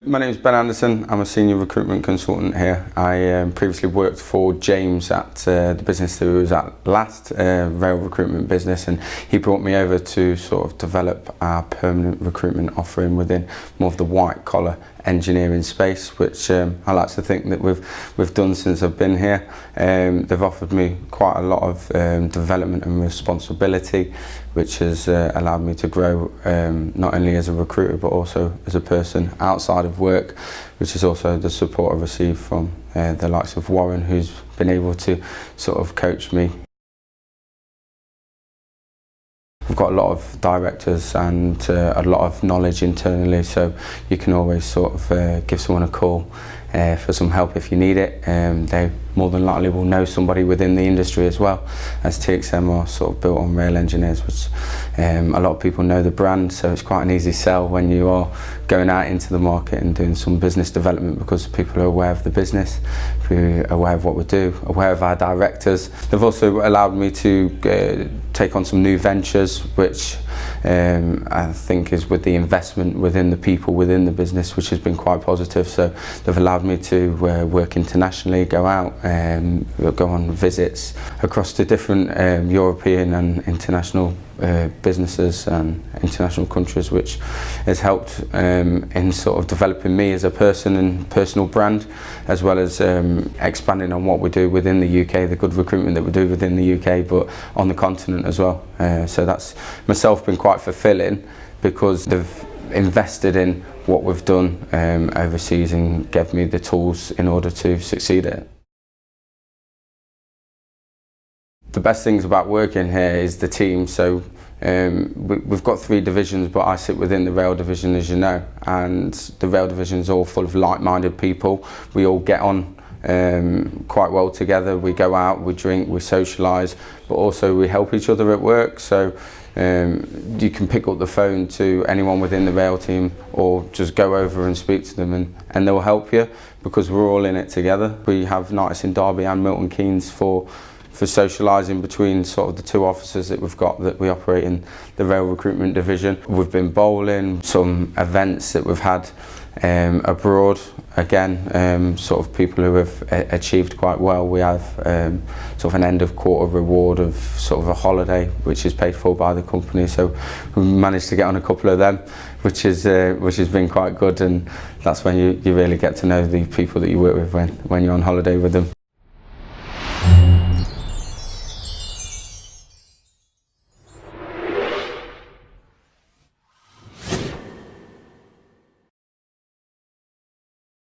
My name is Ben Anderson. I'm a senior recruitment consultant here. I previously worked for James at the business that he was at last, rail recruitment business, and he brought me over to sort of develop our permanent recruitment offering within more of the white collar engineering space, which I like to think that we've done since I've been here. They've offered me quite a lot of development and responsibility, which has allowed me to grow not only as a recruiter but also as a person outside of work, which is also the support I've received from the likes of Warren, who's been able to sort of coach me. We've got a lot of directors and a lot of knowledge internally, so you can always sort of give someone a call for some help if you need it. They more than likely will know somebody within the industry as well, as TXM are sort of built on rail engineers, which a lot of people know the brand, so it's quite an easy sell when you are going out into the market and doing some business development, because people are aware of the business, aware of what we do, aware of our directors. They've also allowed me to take on some new ventures, which I think is with the investment within the people within the business, which has been quite positive. So they've allowed me to work internationally, go out and go on visits across to different European and international businesses and international countries, which has helped in sort of developing me as a person and personal brand, as well as expanding on what we do within the UK, the good recruitment that we do within the UK, but on the continent as well. So that's myself been quite fulfilling, because they've invested in what we've done overseas and gave me the tools in order to succeed at it. The best things about working here is the team. So we've got 3 divisions, but I sit within the rail division, as you know, and the rail division is all full of like-minded people. We all get on quite well together. We go out, we drink, we socialise, but also we help each other at work. So you can pick up the phone to anyone within the rail team, or just go over and speak to them, and they'll help you, because we're all in it together. We have nights in Derby and Milton Keynes for socialising between sort of the 2 offices that we've got, that we operate in the rail recruitment division. We've been bowling, some events that we've had abroad, again sort of people who have achieved quite well. We have sort of an end of quarter reward of sort of a holiday, which is paid for by the company, so we managed to get on a couple of them, which has been quite good, and that's when you really get to know the people that you work with when you're on holiday with them.